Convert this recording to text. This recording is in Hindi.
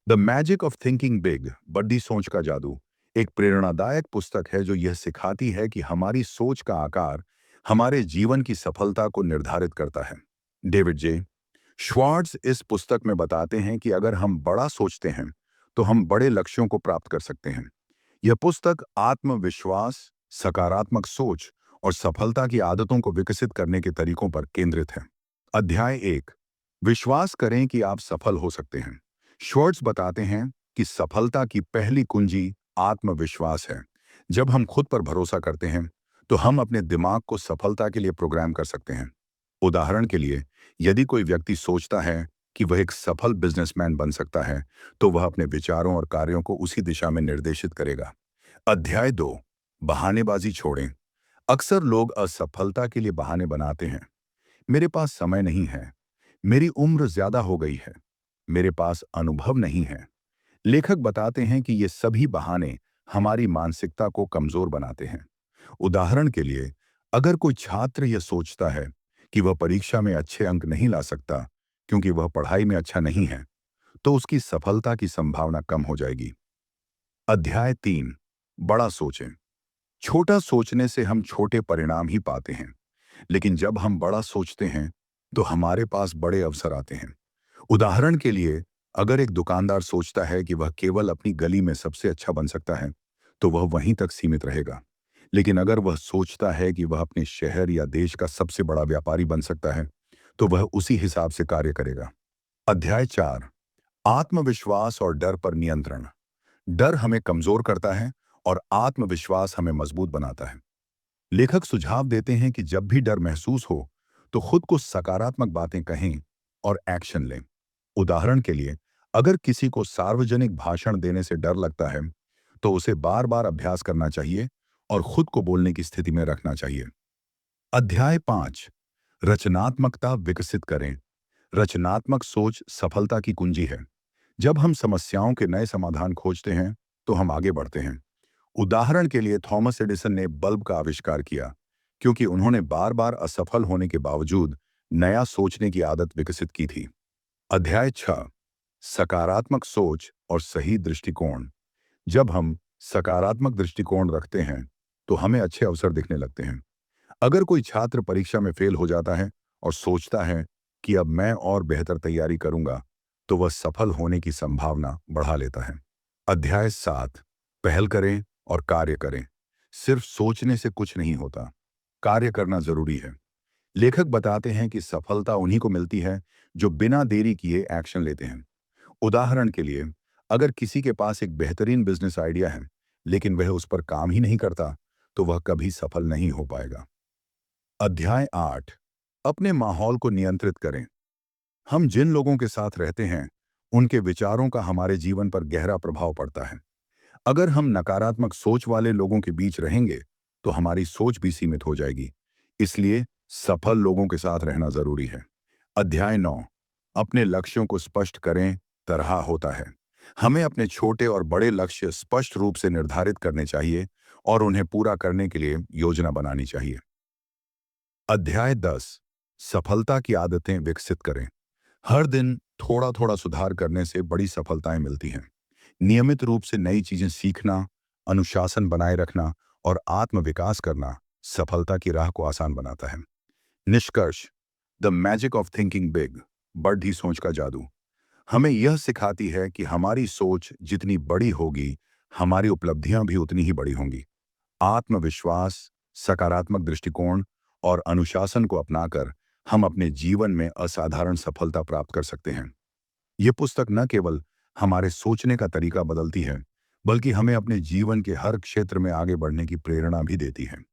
The magic of thinking big, बड़ी सोच का जादू, एक प्रेरणादायक पुस्तक है जो यह सिखाती है कि हमारी सोच का आकार हमारे जीवन की सफलता को निर्धारित करता है। डेविड जे श्वार्ट्ज इस पुस्तक में बताते हैं कि अगर हम बड़ा सोचते हैं तो हम बड़े लक्ष्यों को प्राप्त कर सकते हैं। यह पुस्तक आत्मविश्वास, सकारात्मक सोच और सफलता की आदतों को विकसित करने के तरीकों पर केंद्रित है। अध्याय 1, विश्वास करें कि आप सफल हो सकते हैं। श्वार्ट्ज बताते हैं कि सफलता की पहली कुंजी आत्मविश्वास है। जब हम खुद पर भरोसा करते हैं तो हम अपने दिमाग को सफलता के लिए प्रोग्राम कर सकते हैं। उदाहरण के लिए, यदि कोई व्यक्ति सोचता है कि वह एक सफल बिजनेसमैन बन सकता है, तो वह अपने विचारों और कार्यों को उसी दिशा में निर्देशित करेगा। अध्याय 2, बहानेबाजी छोड़ें। अक्सर लोग असफलता के लिए बहाने बनाते हैं। मेरे पास समय नहीं है, मेरी उम्र ज्यादा हो गई है, मेरे पास अनुभव नहीं है। लेखक बताते हैं कि ये सभी बहाने हमारी मानसिकता को कमजोर बनाते हैं। उदाहरण के लिए, अगर कोई छात्र यह सोचता है कि वह परीक्षा में अच्छे अंक नहीं ला सकता क्योंकि वह पढ़ाई में अच्छा नहीं है, तो उसकी सफलता की संभावना कम हो जाएगी। अध्याय 3, बड़ा सोचें। छोटा सोचने से हम छोटे परिणाम ही पाते हैं, लेकिन जब हम बड़ा सोचते हैं तो हमारे पास बड़े अवसर आते हैं। उदाहरण के लिए, अगर एक दुकानदार सोचता है कि वह केवल अपनी गली में सबसे अच्छा बन सकता है, तो वह वहीं तक सीमित रहेगा। लेकिन अगर वह सोचता है कि वह अपने शहर या देश का सबसे बड़ा व्यापारी बन सकता है, तो वह उसी हिसाब से कार्य करेगा। अध्याय 4, आत्मविश्वास और डर पर नियंत्रण। डर हमें कमजोर करता है और आत्मविश्वास हमें मजबूत बनाता है। लेखक सुझाव देते हैं कि जब भी डर महसूस हो, तो खुद को सकारात्मक बातें कहें और एक्शन लें। उदाहरण के लिए, अगर किसी को सार्वजनिक भाषण देने से डर लगता है, तो उसे बार बार अभ्यास करना चाहिए और खुद को बोलने की स्थिति में रखना चाहिए। अध्याय 5, रचनात्मकता विकसित करें। रचनात्मक सोच सफलता की कुंजी है। जब हम समस्याओं के नए समाधान खोजते हैं तो हम आगे बढ़ते हैं। उदाहरण के लिए, थॉमस एडिसन ने बल्ब का आविष्कार किया क्योंकि उन्होंने बार बार असफल होने के बावजूद नया सोचने की आदत विकसित की थी। अध्याय 6, सकारात्मक सोच और सही दृष्टिकोण। जब हम सकारात्मक दृष्टिकोण रखते हैं तो हमें अच्छे अवसर दिखने लगते हैं। अगर कोई छात्र परीक्षा में फेल हो जाता है और सोचता है कि अब मैं और बेहतर तैयारी करूंगा, तो वह सफल होने की संभावना बढ़ा लेता है। अध्याय 7, पहल करें और कार्य करें। सिर्फ सोचने से कुछ नहीं होता, कार्य करना जरूरी है। लेखक बताते हैं कि सफलता उन्हीं को मिलती है जो बिना देरी किए एक्शन लेते हैं। उदाहरण के लिए, अगर किसी के पास एक बेहतरीन बिजनेस आइडिया है लेकिन वह उस पर काम ही नहीं करता, तो वह कभी सफल नहीं हो पाएगा। अध्याय 8, अपने माहौल को नियंत्रित करें। हम जिन लोगों के साथ रहते हैं, उनके विचारों का हमारे जीवन पर गहरा प्रभाव पड़ता है। अगर हम नकारात्मक सोच वाले लोगों के बीच रहेंगे, तो हमारी सोच भी सीमित हो जाएगी। इसलिए सफल लोगों के साथ रहना जरूरी है। अध्याय 9, अपने लक्ष्यों को स्पष्ट करें। तरह होता है, हमें अपने छोटे और बड़े लक्ष्य स्पष्ट रूप से निर्धारित करने चाहिए और उन्हें पूरा करने के लिए योजना बनानी चाहिए। अध्याय 10, सफलता की आदतें विकसित करें। हर दिन थोड़ा थोड़ा सुधार करने से बड़ी सफलताएं मिलती हैं। नियमित रूप से नई चीजें सीखना, अनुशासन बनाए रखना और आत्म विकास करना सफलता की राह को आसान बनाता है। निष्कर्ष, the magic of thinking big, बढ़ी सोच का जादू, हमें यह सिखाती है कि हमारी सोच जितनी बड़ी होगी, हमारी उपलब्धियां भी उतनी ही बड़ी होंगी। आत्मविश्वास, सकारात्मक दृष्टिकोण और अनुशासन को अपनाकर हम अपने जीवन में असाधारण सफलता प्राप्त कर सकते हैं। ये पुस्तक न केवल हमारे सोचने का तरीका बदलती है, बल्कि हमें अपने जीवन के हर क्षेत्र में आगे बढ़ने की प्रेरणा भी देती है।